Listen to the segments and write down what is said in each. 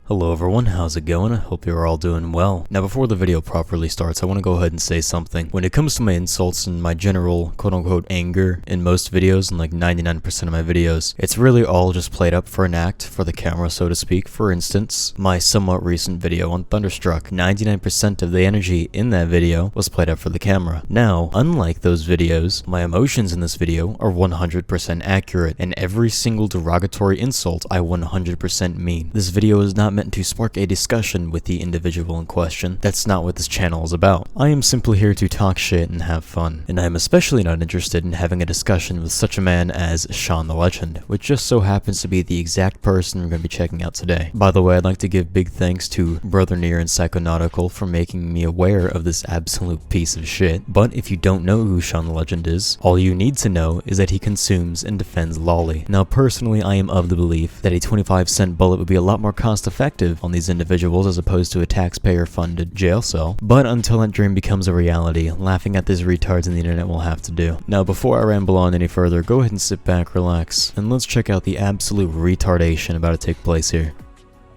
Hello everyone, how's it going? I hope you're all doing well. Now before the video properly starts, I want to go ahead and say something. When it comes to my insults and my general quote-unquote anger in most videos, and like 99% of my videos, it's really all just played up for an act, for the camera so to speak. For instance, my somewhat recent video on Thunderstruck, 99% of the energy in that video was played up for the camera. Now, unlike those videos, my emotions in this video are 100% accurate, and every single derogatory insult I 100% mean. This video is not meant to spark a discussion with the individual in question. That's not what this channel is about. I am simply here to talk shit and have fun, and I am especially not interested in having a discussion with such a man as ShaunTheLegend, which just so happens to be the exact person we're going to be checking out today. By the way, I'd like to give big thanks to Brother Nier and Psychonautic for making me aware of this absolute piece of shit. But if you don't know who ShaunTheLegend is, all you need to know is that he consumes and defends Loli. Now personally, I am of the belief that a 25-cent bullet would be a lot more cost effective on these individuals as opposed to a taxpayer-funded jail cell. But until that dream becomes a reality, laughing at these retards on the internet will have to do. Now before I ramble on any further, go ahead and sit back, relax, and let's check out the absolute retardation about to take place here.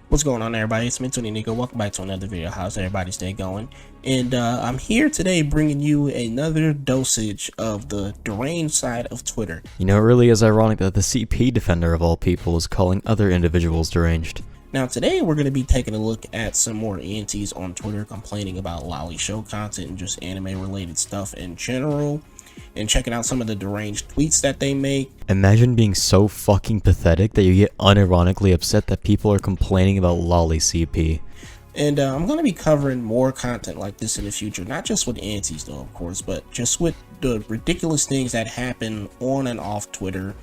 What's going on, everybody? It's me, Tony Nico. Welcome back to another video. How's everybody's day going? And I'm here today bringing you another dosage of the deranged side of Twitter. You know, it really is ironic that the CP defender of all people is calling other individuals deranged. Now today we're going to be taking a look at some more aunties on Twitter complaining about Loli show content and just anime related stuff in general, and checking out some of the deranged tweets that they make. Imagine being so fucking pathetic that you get unironically upset that people are complaining about Loli CP. And I'm going to be covering more content like this in the future, not just with aunties though, of course, but just with the ridiculous things that happen on and off Twitter.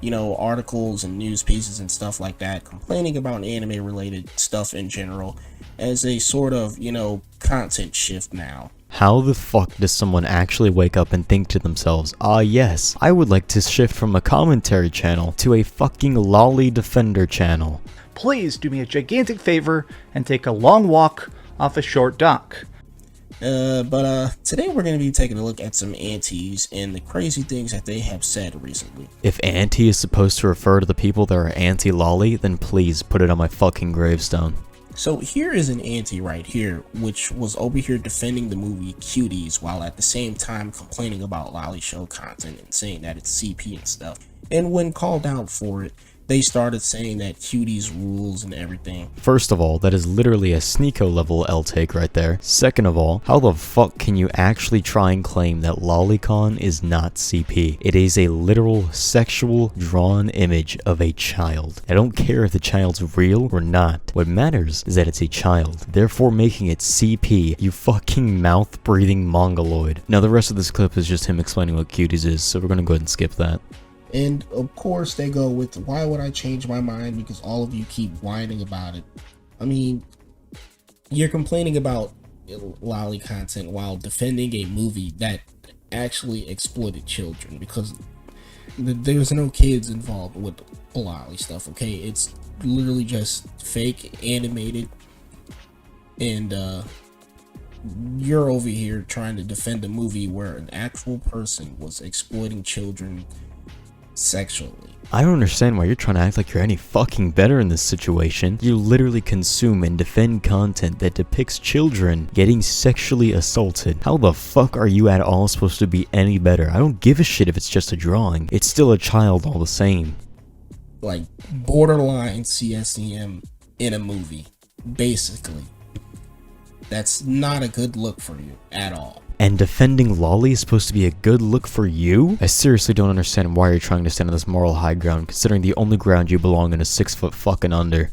You know, articles and news pieces and stuff like that, complaining about anime related stuff in general as a sort of, you know, content shift now. How the fuck does someone actually wake up and think to themselves, yes, I would like to shift from a commentary channel to a fucking Loli defender channel. Please do me a gigantic favor and take a long walk off a short dock. Today we're going to be taking a look at some aunties and the crazy things that they have said recently. If auntie is supposed to refer to the people that are anti-Loli, then please put it on my fucking gravestone. So here is an auntie right here, which was over here defending the movie Cuties while at the same time complaining about Loli show content and saying that it's CP and stuff. And when called out for it, they started saying that Cuties rules and everything. First of all, that is literally a Sneeko level L take right there. Second of all, how the fuck can you actually try and claim that Lolicon is not CP? It is a literal sexual drawn image of a child. I don't care if the child's real or not. What matters is that it's a child. Therefore making it CP, you fucking mouth-breathing mongoloid. Now the rest of this clip is just him explaining what Cuties is, so we're gonna go ahead and skip that. And of course they go with, why would I change my mind because all of you keep whining about it. I mean, you're complaining about Loli content while defending a movie that actually exploited children, because there's no kids involved with Loli stuff, okay? It's literally just fake animated, and you're over here trying to defend a movie where an actual person was exploiting children sexually. I don't understand why you're trying to act like you're any fucking better in this situation. You literally consume and defend content that depicts children getting sexually assaulted. How the fuck are you at all supposed to be any better? I don't give a shit if it's just a drawing. It's still a child all the same. Like borderline CSEM in a movie, basically. That's not a good look for you at all. And defending Loli is supposed to be a good look for you? I seriously don't understand why you're trying to stand on this moral high ground, considering the only ground you belong in is 6 foot fucking under.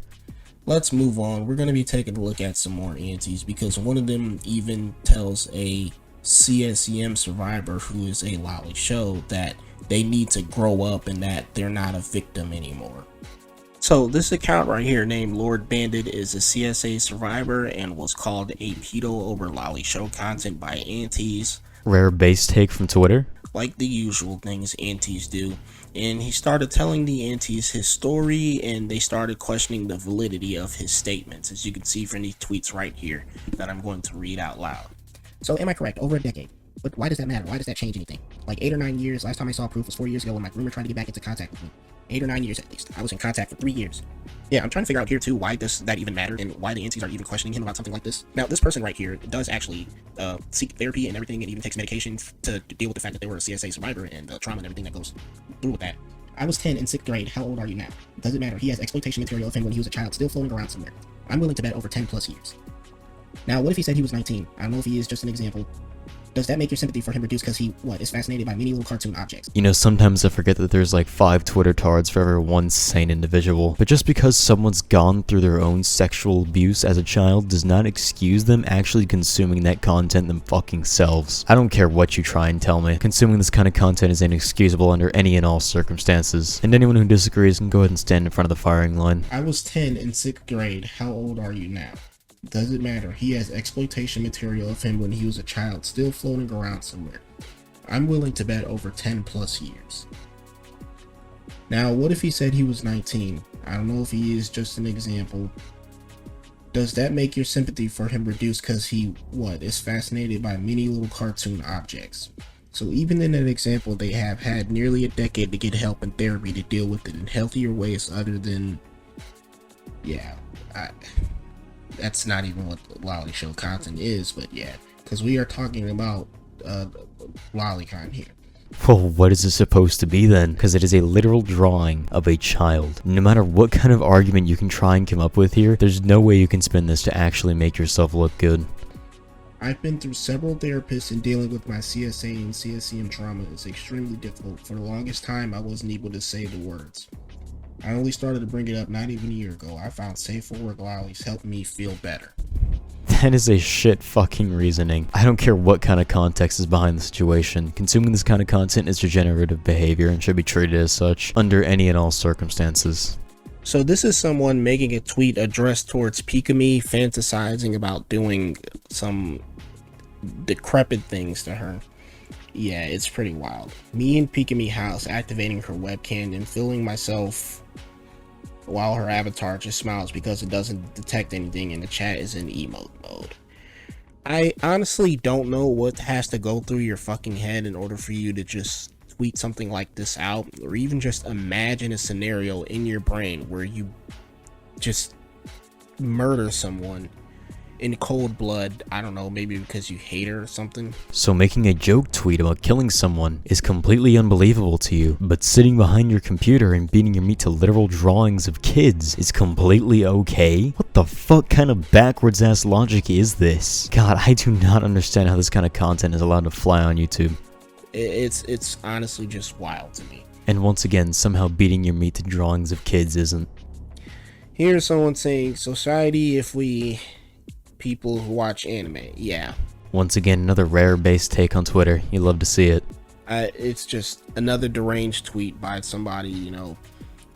Let's move on. We're going to be taking a look at some more aunties, because one of them even tells a CSEM survivor who is a Loli show that they need to grow up and that they're not a victim anymore. So this account right here named Lord Bandit is a CSA survivor and was called a pedo over Loli show content by aunties. Rare base take from Twitter. Like the usual things aunties do. And he started telling the aunties his story, and they started questioning the validity of his statements, as you can see from these tweets right here that I'm going to read out loud. So am I correct? Over a decade, But why does that matter? Why does that change anything? Like 8 or 9 years. Last time I saw proof was 4 years ago when my groomer tried to get back into contact with me. 8 or 9 years at least. I was in contact for 3 years. Yeah, I'm trying to figure out here too why does that even matter and why the entities are even questioning him about something like this. Now, this person right here does actually seek therapy and everything, and even takes medication to deal with the fact that they were a CSA survivor and the trauma and everything that goes through with that. I was 10 in 6th grade. How old are you now? Doesn't matter. He has exploitation material of him when he was a child still floating around somewhere. I'm willing to bet over 10 plus years. Now, what if he said he was 19? I don't know if he is, just an example. Does that make your sympathy for him reduced because he, is fascinated by many little cartoon objects? You know, sometimes I forget that there's like 5 Twitter tards for every one sane individual. But just because someone's gone through their own sexual abuse as a child does not excuse them actually consuming that content themselves. I don't care what you try and tell me. Consuming this kind of content is inexcusable under any and all circumstances. And anyone who disagrees can go ahead and stand in front of the firing line. I was 10 in 6th grade. How old are you now? Doesn't matter. He has exploitation material of him when he was a child still floating around somewhere. I'm willing to bet over 10 plus years. Now, what if he said he was 19? I don't know if he is, just an example. Does that make your sympathy for him reduced because he, is fascinated by many little cartoon objects? So even in that example, they have had nearly a decade to get help and therapy to deal with it in healthier ways other than, that's not even what Loli show content is, but yeah, because we are talking about lolicon here. Well, what is it supposed to be then? Because it is a literal drawing of a child. No matter what kind of argument you can try and come up with here, there's no way you can spin this to actually make yourself look good. I've been through several therapists and dealing with my CSA and CSCM trauma is extremely difficult. For the longest time, I wasn't able to say the words. I only started to bring it up not even a year ago. I found safe for work lolis helped me feel better. That is a shit fucking reasoning. I don't care what kind of context is behind the situation. Consuming this kind of content is degenerative behavior and should be treated as such under any and all circumstances. So this is someone making a tweet addressed towards Pikami, fantasizing about doing some decrepit things to her. Yeah, it's pretty wild. Me in Pikami house activating her webcam and filming myself while her avatar just smiles because it doesn't detect anything and the chat is in emote mode. I honestly don't know what has to go through your fucking head in order for you to just tweet something like this out, or even just imagine a scenario in your brain where you just murder someone in cold blood. I don't know, maybe because you hate her or something. So making a joke tweet about killing someone is completely unbelievable to you, but sitting behind your computer and beating your meat to literal drawings of kids is completely okay? What the fuck kind of backwards ass logic is this? God, I do not understand how this kind of content is allowed to fly on YouTube. It's honestly just wild to me. And once again, somehow beating your meat to drawings of kids isn't. Here's someone saying, society if we people who watch anime. Yeah. Once again, another rare-based take on Twitter. You love to see it. It's just another deranged tweet by somebody, you know,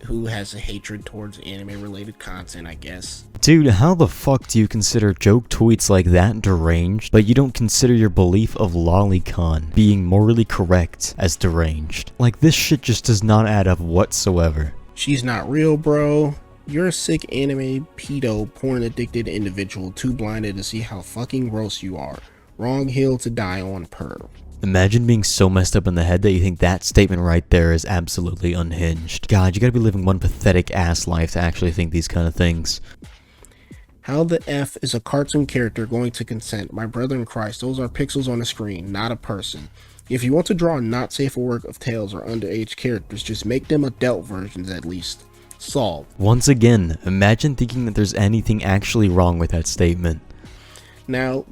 who has a hatred towards anime-related content, I guess. Dude, how the fuck do you consider joke tweets like that deranged, but you don't consider your belief of lolicon being morally correct as deranged? Like, this shit just does not add up whatsoever. She's not real, bro. You're a sick anime, pedo, porn-addicted individual too blinded to see how fucking gross you are. Wrong hill to die on, perv. Imagine being so messed up in the head that you think that statement right there is absolutely unhinged. God, you gotta be living one pathetic ass life to actually think these kind of things. How the F is a cartoon character going to consent? My brother in Christ, those are pixels on a screen, not a person. If you want to draw not safe for work of tales or underage characters, just make them adult versions at least. Solved. Once again, imagine thinking that there's anything actually wrong with that statement. Now,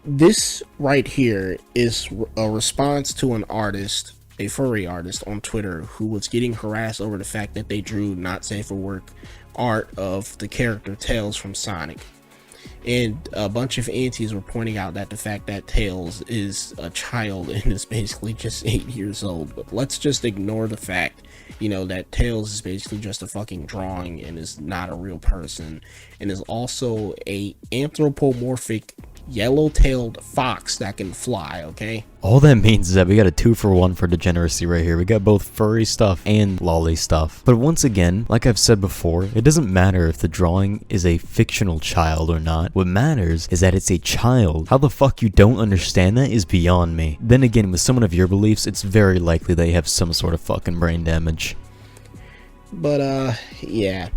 this right here is a response to an artist, a furry artist on Twitter, who was getting harassed over the fact that they drew not safe for work art of the character Tails from Sonic. And a bunch of aunties were pointing out that the fact that Tails is a child and is basically just 8 years old. But let's just ignore the fact, you know, that Tails is basically just a fucking drawing and is not a real person, and is also a anthropomorphic yellow-tailed fox that can fly, okay? All that means is that we got a 2-for-1 for degeneracy right here. We got both furry stuff and loli stuff. But once again, like I've said before, it doesn't matter if the drawing is a fictional child or not. What matters is that it's a child. How the fuck you don't understand that is beyond me. Then again, with someone of your beliefs, it's very likely they have some sort of fucking brain damage. But yeah.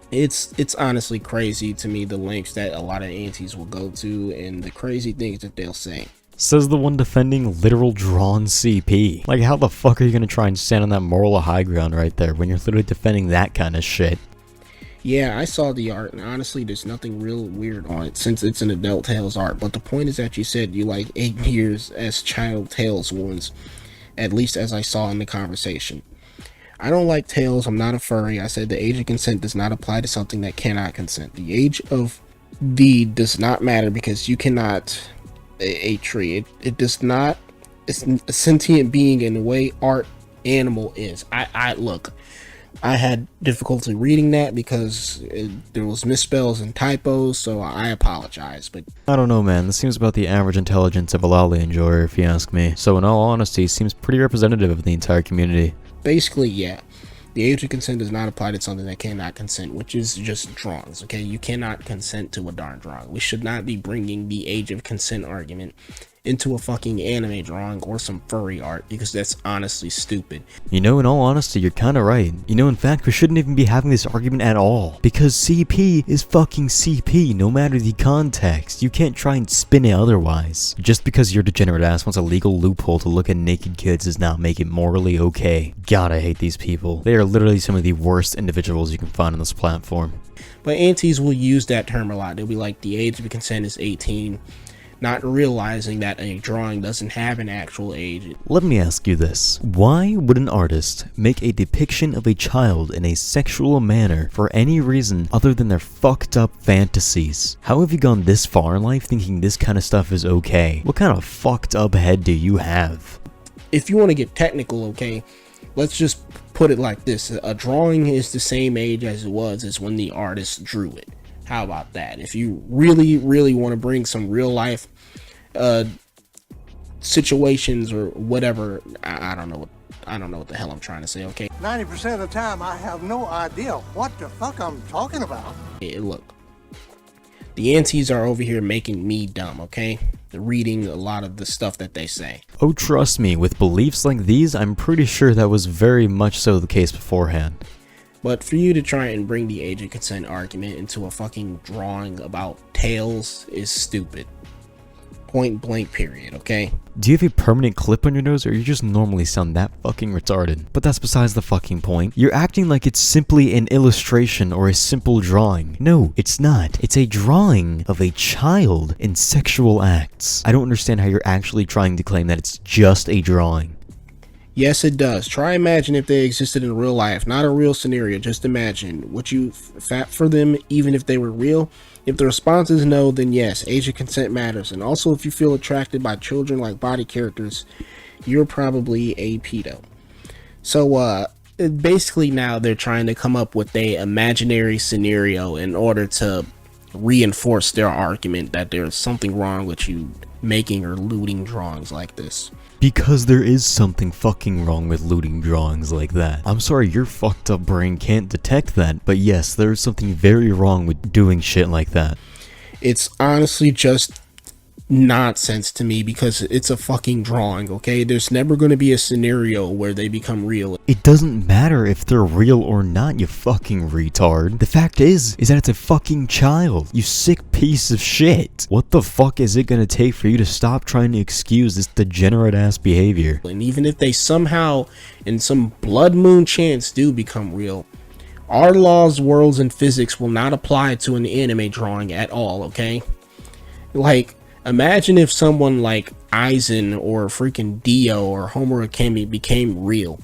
It's honestly crazy to me, the lengths that a lot of aunties will go to and the crazy things that they'll say. Says the one defending literal drawn CP. Like, how the fuck are you gonna try and stand on that moral high ground right there when you're literally defending that kind of shit? Yeah, I saw the art, and honestly, there's nothing real weird on it since it's an adult Tails art. But the point is that you said you like 8 years as child Tails ones, at least as I saw in the conversation. I don't like Tails. I'm not a furry. I said the age of consent does not apply to something that cannot consent. The age of the does not matter because you cannot a tree. It does not. It's a sentient being in the way art animal is. I look. I had difficulty reading that because there was misspells and typos, so I apologize. But I don't know, man. This seems about the average intelligence of a loli enjoyer, if you ask me. So in all honesty, it seems pretty representative of the entire community. Basically, yeah. The age of consent does not apply to something that cannot consent, which is just drawings, okay? You cannot consent to a darn drawing. We should not be bringing the age of consent argument into a fucking anime drawing or some furry art, because that's honestly stupid. You know, in all honesty, you're kinda right. You know, in fact, we shouldn't even be having this argument at all. Because CP is fucking CP, no matter the context. You can't try and spin it otherwise. Just because your degenerate ass wants a legal loophole to look at naked kids does not make it morally okay. God, I hate these people. They are literally some of the worst individuals you can find on this platform. But aunties will use that term a lot. They'll be like, the age of consent is 18. Not realizing that a drawing doesn't have an actual age. Let me ask you this. Why would an artist make a depiction of a child in a sexual manner for any reason other than their fucked up fantasies? How have you gone this far in life thinking this kind of stuff is okay? What kind of fucked up head do you have? If you want to get technical, okay, let's just put it like this. A drawing is the same age as it was as when the artist drew it. How about that? If you really want to bring some real life situations or whatever, I don't know what the hell I'm trying to say, okay? 90% of the time, I have no idea what the fuck I'm talking about. Hey, look, the aunties are over here making me dumb, okay? They're reading a lot of the stuff that they say. Oh, trust me, with beliefs like these, I'm pretty sure that was very much so the case beforehand. But for you to try and bring the age of consent argument into a fucking drawing about Tails is stupid. Point blank period, okay? Do you have a permanent clip on your nose, or you just normally sound that fucking retarded? But that's besides the fucking point. You're acting like it's simply an illustration or a simple drawing. No, it's not. It's a drawing of a child in sexual acts. I don't understand how you're actually trying to claim that it's just a drawing. Yes, it does. Try imagine if they existed in real life, not a real scenario. Just imagine. Would you fap for them even if they were real? If the response is no, then yes, age of consent matters. And also, if you feel attracted by children like body characters, you're probably a pedo. So, basically now they're trying to come up with a imaginary scenario in order to reinforce their argument that there's something wrong with you making or looting drawings like this. Because there is something fucking wrong with looting drawings like that. I'm sorry your fucked up brain can't detect that, but yes, there is something very wrong with doing shit like that. It's honestly just nonsense to me because it's a fucking drawing, okay? There's never going to be a scenario where they become real. It doesn't matter if they're real or not, you fucking retard. The fact is that it's a fucking child, you sick piece of shit. What the fuck is it gonna take for you to stop trying to excuse this degenerate ass behavior? And even if they somehow, in some blood moon chance, do become real, our laws, worlds, and physics will not apply to an anime drawing at all, okay? Like, imagine if someone like Aizen or freaking Dio or Homer Akemi became real.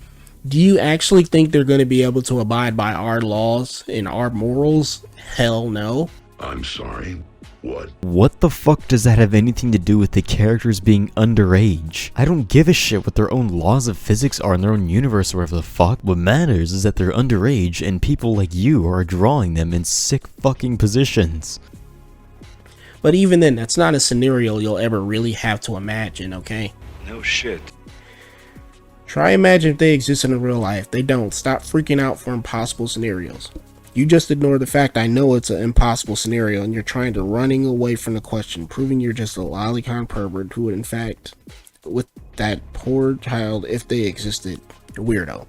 Do you actually think they're going to be able to abide by our laws and our morals? Hell no. I'm sorry, what? What the fuck does that have anything to do with the characters being underage? I don't give a shit what their own laws of physics are in their own universe or whatever the fuck. What matters is that they're underage and people like you are drawing them in sick fucking positions. But even then, that's not a scenario you'll ever really have to imagine, okay? No shit. Try imagine if they exist in real life. They don't. Stop freaking out for impossible scenarios. You just ignore the fact I know it's an impossible scenario and you're trying to running away from the question, proving you're just a lolicon pervert who would in fact, with that poor child, if they existed, weirdo.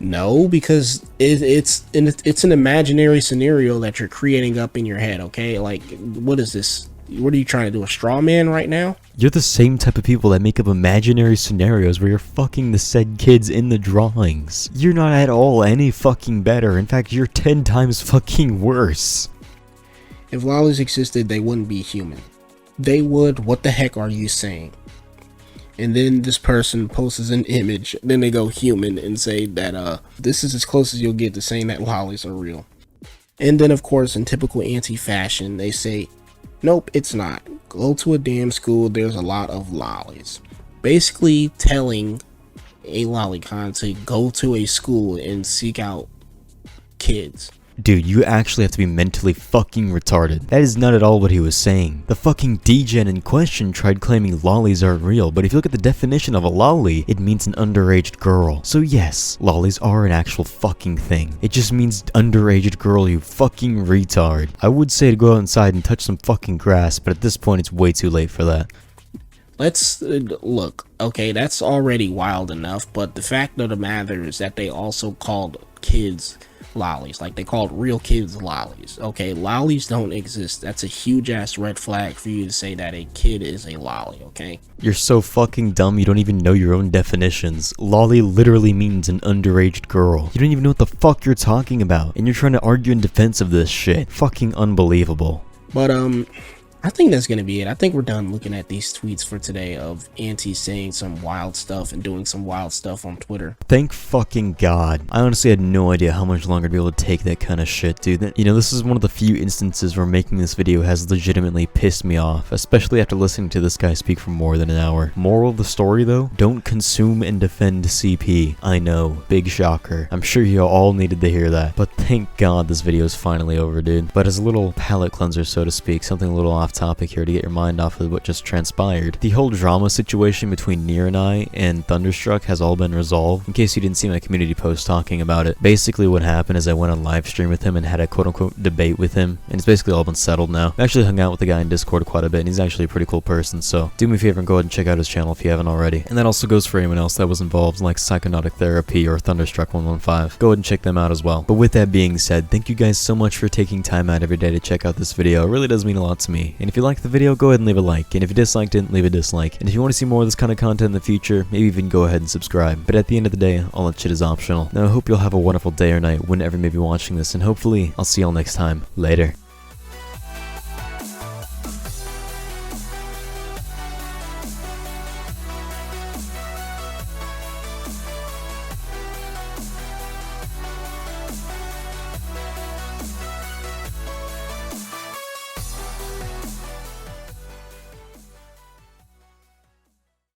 No, because it's an imaginary scenario that you're creating up in your head, okay? Like, what is this? What are you trying to do, a straw man right now? You're the same type of people that make up imaginary scenarios where you're fucking the said kids in the drawings. You're not at all any fucking better. In fact, you're 10 times fucking worse. If lolis existed, they wouldn't be human. They would. What the heck are you saying? And then this person posts an image, then they go human and say that this is as close as you'll get to saying that lolis are real. And then of course in typical anti-fashion they say, nope, it's not. Go to a damn school, there's a lot of lolis. Basically telling a lolicon to go to a school and seek out kids. Dude, you actually have to be mentally fucking retarded. That is not at all what he was saying. The fucking degen in question tried claiming lolis aren't real, but if you look at the definition of a loli, it means an underage girl. So yes, lolis are an actual fucking thing. It just means underage girl, you fucking retard. I would say to go outside and touch some fucking grass, but at this point it's way too late for that. Let's look, okay, that's already wild enough, but the fact of the matter is that they also called kids lolis, like they called real kids lolis. Okay, lolis don't exist. That's a huge ass red flag for you to say that a kid is a loli, okay? You're so fucking dumb you don't even know your own definitions. Loli literally means an underage girl. You don't even know what the fuck you're talking about, and you're trying to argue in defense of this shit. Fucking unbelievable. But I think that's gonna be it. I think we're done looking at these tweets for today of Auntie saying some wild stuff and doing some wild stuff on Twitter. Thank fucking God. I honestly had no idea how much longer to be able to take that kind of shit, dude. You know, this is one of the few instances where making this video has legitimately pissed me off, especially after listening to this guy speak for more than an hour. Moral of the story though, don't consume and defend CP. I know, big shocker. I'm sure you all needed to hear that, but thank God this video is finally over, dude. But as a little palate cleanser, so to speak, something a little off topic here to get your mind off of what just transpired. The whole drama situation between Nier and I and Thunderstruck has all been resolved. In case you didn't see my community post talking about it, basically what happened is I went on live stream with him and had a quote-unquote debate with him, and it's basically all been settled now. I actually hung out with the guy in Discord quite a bit, and he's actually a pretty cool person, so do me a favor and go ahead and check out his channel if you haven't already. And that also goes for anyone else that was involved, like Psychonautic Therapy or Thunderstruck 115. Go ahead and check them out as well. But with that being said, thank you guys so much for taking time out every day to check out this video. It really does mean a lot to me. And if you like the video, go ahead and leave a like, and if you disliked it, leave a dislike. And if you want to see more of this kind of content in the future, maybe even go ahead and subscribe. But at the end of the day, all that shit is optional. Now I hope you'll have a wonderful day or night whenever you may be watching this, and hopefully I'll see y'all next time. Later.